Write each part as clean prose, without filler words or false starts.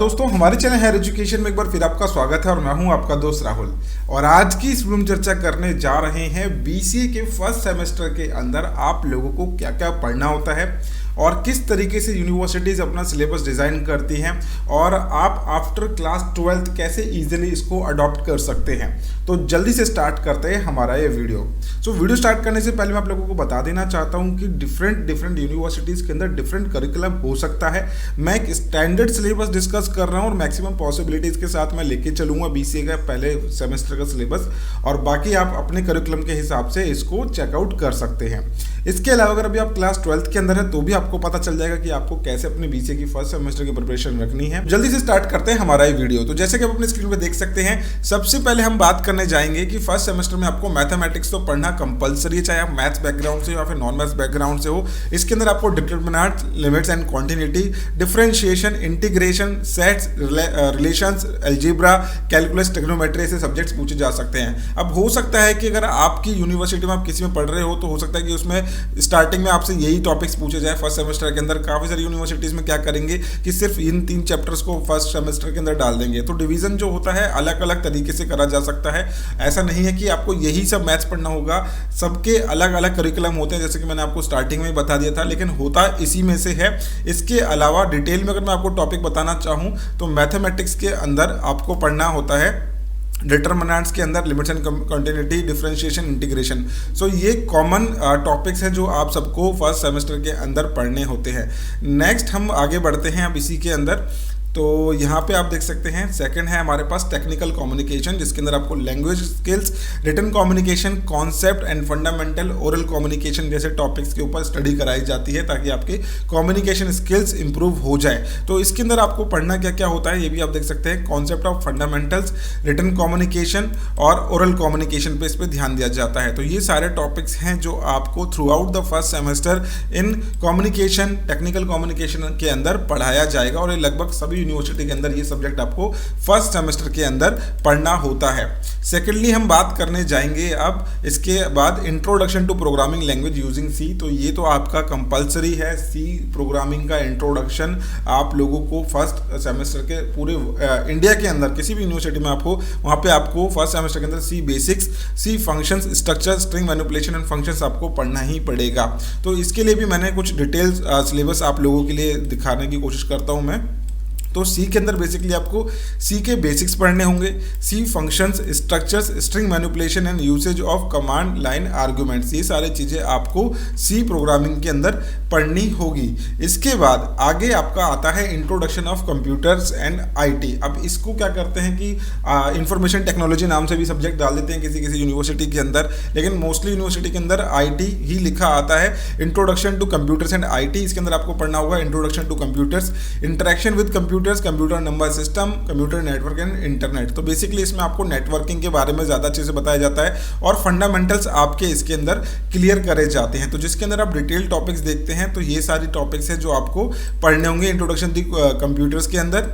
दोस्तों, हमारे channel higher education में एक बार फिर आपका स्वागत है और मैं हूं आपका दोस्त राहुल। और आज की इस वीडियो में चर्चा करने जा रहे हैं बीसीए के फर्स्ट सेमेस्टर के अंदर आप लोगों को क्या क्या पढ़ना होता है और किस तरीके से यूनिवर्सिटीज़ अपना सिलेबस डिज़ाइन करती हैं और आप आफ्टर क्लास 12th कैसे इजीली इसको अडॉप्ट कर सकते हैं। तो जल्दी से स्टार्ट करते हैं हमारा ये वीडियो। वीडियो स्टार्ट करने से पहले मैं आप लोगों को बता देना चाहता हूं कि डिफरेंट यूनिवर्सिटीज़ के अंदर डिफरेंट करिकुलम हो सकता है। मैं एक स्टैंडर्ड सिलेबस डिस्कस कर रहा हूं और मैक्सिमम पॉसिबिलिटीज़ के साथ मैं लेके चलूंगा बीसीए का पहले सेमेस्टर का सिलेबस, और बाकी आप अपने करिकुलम के हिसाब से इसको चेकआउट कर सकते हैं। इसके अलावा अगर अभी आप क्लास 12th के अंदर है तो भी आपको पता चल जाएगा कि आपको कैसे अपने बीसीए की फर्स्ट सेमेस्टर की प्रिपरेशन रखनी है। जल्दी से स्टार्ट करते हैं हमारा ये वीडियो। तो जैसे कि आप अपने स्क्रीन पे देख सकते हैं, सबसे पहले हम बात करने जाएंगे कि फर्स्ट सेमेस्टर में आपको मैथमेटिक्स तो पढ़ना कंपलसरी है, चाहे आप मैथ्स बैकग्राउंड से हो या फिर नॉन मैथ्स बैकग्राउंड से हो। इसके अंदर आपको determinant, limits and continuity, differentiation, integration, sets, relations, algebra, calculus, trigonometry ऐसे सब्जेक्ट्स पूछे जा सकते हैं। अब हो सकता है कि अगर आपकी यूनिवर्सिटी में आप किसी में पढ़ रहे हो तो हो सकता है कि उसमें स्टार्टिंग में आपसे यही टॉपिक्स पूछे जाए फर्स्ट सेमेस्टर के अंदर। काफ़ी सारी यूनिवर्सिटीज़ में क्या करेंगे कि सिर्फ इन 3 चैप्टर्स को फर्स्ट सेमेस्टर के अंदर डाल देंगे। तो डिवीज़न जो होता है अलग अलग तरीके से करा जा सकता है। ऐसा नहीं है कि आपको यही सब मैथ्स पढ़ना होगा, सबके अलग अलग करिकुलम होते हैं, जैसे कि मैंने आपको स्टार्टिंग में ही बता दिया था, लेकिन होता इसी में से है। इसके अलावा डिटेल में अगर मैं आपको टॉपिक बताना चाहूँ तो मैथमेटिक्स के अंदर आपको पढ़ना होता है डिटरमिनेंट्स के अंदर limits and continuity, differentiation, integration. ये कॉमन टॉपिक्स हैं जो आप सबको फर्स्ट सेमेस्टर के अंदर पढ़ने होते हैं। नेक्स्ट हम आगे बढ़ते हैं अब इसी के अंदर। तो यहाँ पे आप देख सकते हैं सेकंड है हमारे पास टेक्निकल कम्युनिकेशन, जिसके अंदर आपको language skills, written communication, concept and fundamental oral communication जैसे टॉपिक्स के ऊपर स्टडी कराई जाती है ताकि आपके कम्युनिकेशन स्किल्स इंप्रूव हो जाए। तो इसके अंदर आपको पढ़ना क्या क्या होता है ये भी आप देख सकते हैं। Concept of fundamentals, written communication और ओरल कम्युनिकेशन पे इस पर ध्यान दिया जाता है। तो ये सारे टॉपिक्स हैं जो आपको through out the first semester in communication, technical communication के अंदर पढ़ाया जाएगा और ये लगभग सभी यूनिवर्सिटी के अंदर ये सब्जेक्ट आपको फर्स्ट सेमेस्टर के अंदर पढ़ना होता है। सेकेंडली हम बात करने जाएंगे अब इसके बाद introduction to programming language using C. तो ये तो आपका कंपलसरी है, सी प्रोग्रामिंग का इंट्रोडक्शन आप लोगों को फर्स्ट सेमेस्टर के पूरे इंडिया के अंदर किसी भी यूनिवर्सिटी में आप हो वहाँ पे आपको फर्स्ट सेमेस्टर के अंदर C basics, C functions, structure, string manipulation and functions आपको पढ़ना ही पड़ेगा। तो इसके लिए भी मैंने कुछ डिटेल्स सिलेबस आप लोगों के लिए दिखाने की कोशिश करता हूँ मैं। तो सी के अंदर बेसिकली आपको सी के बेसिक्स पढ़ने होंगे, C functions, structures, string manipulation and usage of command line arguments, ये सारी चीज़ें आपको सी प्रोग्रामिंग के अंदर पढ़नी होगी। इसके बाद आगे आपका आता है introduction of computers and IT. अब इसको क्या करते हैं कि इंफॉर्मेशन टेक्नोलॉजी नाम से भी सब्जेक्ट डाल देते हैं किसी किसी यूनिवर्सिटी के अंदर, लेकिन मोस्टली यूनिवर्सिटी के अंदर आईटी ही लिखा आता है। Introduction to computers and IT, इसके अंदर आपको पढ़ना होगा introduction to computers, interaction with computer number system, computer network and internet. तो बेसिकली इसमें आपको नेटवर्किंग के बारे में ज़्यादा अच्छे से बताया जाता है और फंडामेंटल्स आपके इसके अंदर क्लियर करे जाते हैं। तो जिसके अंदर आप डिटेल टॉपिक्स देखते हैं तो ये सारी टॉपिक्स हैं जो आपको पढ़ने होंगे। इंट्रोडक्शन टू कंप्यूटर्स के अंदर,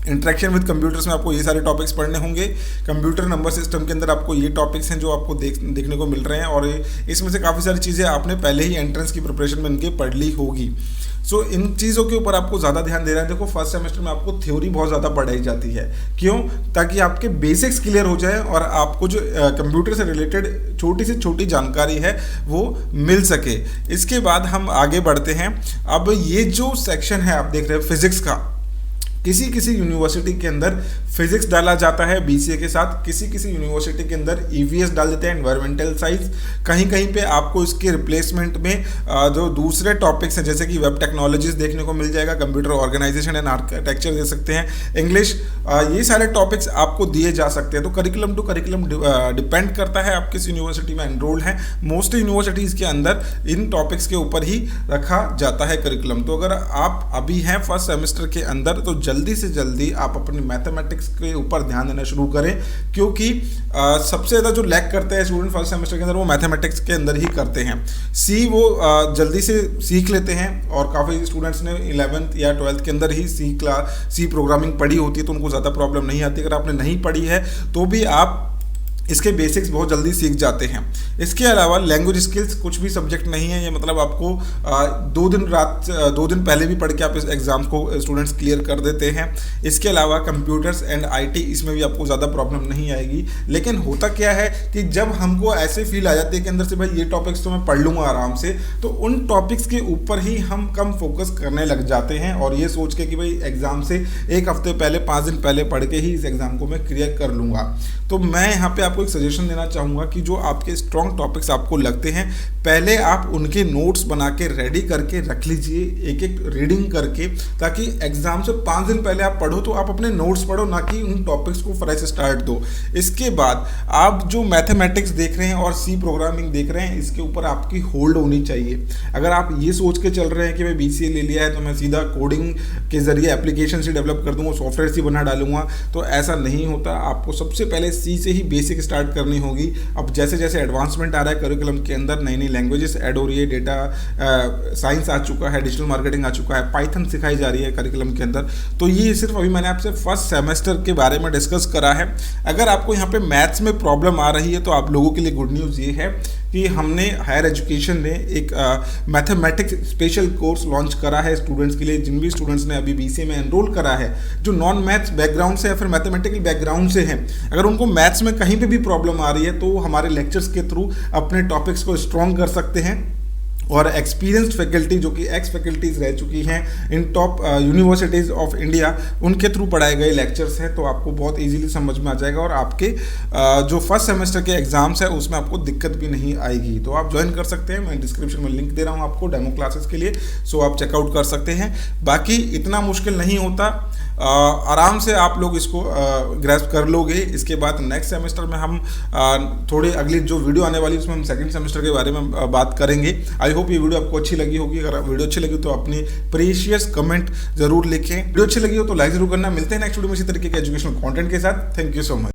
इंटरेक्शन विद कंप्यूटर्स में आपको ये सारे टॉपिक्स पढ़ने होंगे। कंप्यूटर नंबर सिस्टम के अंदर आपको ये टॉपिक्स हैं जो आपको देखने को मिल रहे हैं और इसमें से काफ़ी सारी चीज़ें आपने पहले ही एंट्रेंस की प्रिपरेशन में इनके पढ़ ली होगी। इन चीज़ों के ऊपर आपको ज़्यादा ध्यान देना है। देखो फर्स्ट सेमेस्टर में आपको थ्योरी बहुत ज़्यादा पढ़ाई जाती है, क्यों? ताकि आपके बेसिक्स क्लियर हो जाए और आपको जो कंप्यूटर से रिलेटेड छोटी से छोटी जानकारी है वो मिल सके। इसके बाद हम आगे बढ़ते हैं। अब ये जो सेक्शन है आप देख रहे हैं फिजिक्स का, किसी किसी यूनिवर्सिटी के अंदर फिजिक्स डाला जाता है बीसीए के साथ, किसी किसी यूनिवर्सिटी के अंदर ईवीएस डाल देते हैं, एनवायरमेंटल साइंस। कहीं कहीं पे आपको इसके रिप्लेसमेंट में जो दूसरे टॉपिक्स हैं जैसे कि वेब टेक्नोलॉजीज देखने को मिल जाएगा, कंप्यूटर ऑर्गेनाइजेशन एंड आर्किटेक्चर दे सकते हैं, इंग्लिश, ये सारे टॉपिक्स आपको दिए जा सकते हैं। तो करिकुलम टू करिकुलम डिपेंड करता है आप किस यूनिवर्सिटी में एनरोल्ड हैं। मोस्ट यूनिवर्सिटीज़ के अंदर इन टॉपिक्स के ऊपर ही रखा जाता है करिकुलम। तो अगर आप अभी हैं फर्स्ट सेमेस्टर के अंदर तो जल्दी से जल्दी आप अपनी मैथमेटिक्स के ऊपर ध्यान देना शुरू करें, क्योंकि सबसे ज़्यादा जो लैक करते हैं स्टूडेंट फर्स्ट सेमेस्टर के अंदर वो मैथमेटिक्स के अंदर ही करते हैं। सी वो जल्दी से सीख लेते हैं और काफ़ी स्टूडेंट्स ने 11th या 12th के अंदर ही सी प्रोग्रामिंग पढ़ी होती है तो उनको ज़्यादा प्रॉब्लम नहीं आती। अगर आपने नहीं पढ़ी है तो भी आप इसके बेसिक्स बहुत जल्दी सीख जाते हैं। इसके अलावा लैंग्वेज स्किल्स कुछ भी सब्जेक्ट नहीं है, ये मतलब आपको 2 दिन पहले भी पढ़ के आप इस एग्ज़ाम को स्टूडेंट्स क्लियर कर देते हैं। इसके अलावा कंप्यूटर्स एंड आईटी, इसमें भी आपको ज़्यादा प्रॉब्लम नहीं आएगी। लेकिन होता क्या है कि जब हमको ऐसे फील आ जाती है कि अंदर से भाई ये टॉपिक्स तो मैं पढ़ लूँगा आराम से, तो उन टॉपिक्स के ऊपर ही हम कम फोकस करने लग जाते हैं और ये सोच के कि भाई एग्ज़ाम से 1 हफ्ते पहले 5 दिन पहले पढ़ के ही इस एग्ज़ाम को मैं क्लियर कर लूँगा। तो मैं यहाँ पे आपको एक सजेशन देना चाहूँगा कि जो आपके स्ट्रॉन्ग टॉपिक्स आपको लगते हैं, पहले आप उनके नोट्स बना के रेडी करके रख लीजिए, एक एक रीडिंग करके, ताकि एग्जाम से 5 दिन पहले आप पढ़ो तो आप अपने नोट्स पढ़ो, ना कि उन टॉपिक्स को फ्रेश स्टार्ट दो। इसके बाद आप जो मैथमेटिक्स देख रहे हैं और सी प्रोग्रामिंग देख रहे हैं, इसके ऊपर आपकी होल्ड होनी चाहिए। अगर आप ये सोच के चल रहे हैं कि मैं BCA ले लिया है तो मैं सीधा कोडिंग के जरिए एप्लीकेशन से डेवलप कर दूंगा, सॉफ्टवेयर से बना डालूंगा, तो ऐसा नहीं होता। आपको सबसे पहले सी से ही बेसिक स्टार्ट करनी होगी। अब जैसे जैसे एडवांसमेंट आ रहा है करिकुलम के अंदर, नई नई लैंग्वेजेस ऐड हो रही है, डेटा साइंस आ चुका है, डिजिटल मार्केटिंग आ चुका है, पाइथन सिखाई जा रही है करिकुलम के अंदर। तो ये सिर्फ अभी मैंने आपसे फर्स्ट सेमेस्टर के बारे में डिस्कस करा है। अगर आपको यहाँ पे मैथ्स में प्रॉब्लम आ रही है तो आप लोगों के लिए गुड न्यूज़ ये है कि हमने हायर एजुकेशन ने एक मैथमेटिक्स स्पेशल कोर्स लॉन्च करा है स्टूडेंट्स के लिए। जिन भी स्टूडेंट्स ने अभी BCA में एनरोल करा है, जो नॉन मैथ्स बैकग्राउंड से या फिर मैथमेटिकल बैकग्राउंड से हैं, अगर उनको मैथ्स में कहीं पे भी प्रॉब्लम आ रही है तो हमारे लेक्चर्स के थ्रू अपने टॉपिक्स को स्ट्रॉन्ग कर सकते हैं। और एक्सपीरियंस्ड फैकल्टी जो कि एक्स फैकल्टीज रह चुकी हैं इन टॉप यूनिवर्सिटीज़ ऑफ इंडिया, उनके थ्रू पढ़ाए गए लेक्चर्स हैं, तो आपको बहुत इजीली समझ में आ जाएगा और आपके जो फर्स्ट सेमेस्टर के एग्जाम्स है उसमें आपको दिक्कत भी नहीं आएगी। तो आप ज्वाइन कर सकते हैं, मैं डिस्क्रिप्शन में लिंक दे रहा हूँ आपको डेमो क्लासेस के लिए, सो आप चेकआउट कर सकते हैं। बाकी इतना मुश्किल नहीं होता, आराम से आप लोग इसको ग्रैस्प कर लोगे। इसके बाद नेक्स्ट सेमेस्टर में हम थोड़ी अगली जो वीडियो आने वाली है उसमें हम सेकंड सेमेस्टर के बारे में बात करेंगे। आई होप ये वीडियो आपको अच्छी लगी होगी। अगर वीडियो अच्छी लगी तो अपनी प्रीशियस कमेंट जरूर लिखें। वीडियो अच्छी लगी हो तो लाइक जरूर करना। मिलते हैं नेक्स्ट वीडियो में इसी तरीके के एजुकेशनल कंटेंट के साथ। Thank you so much.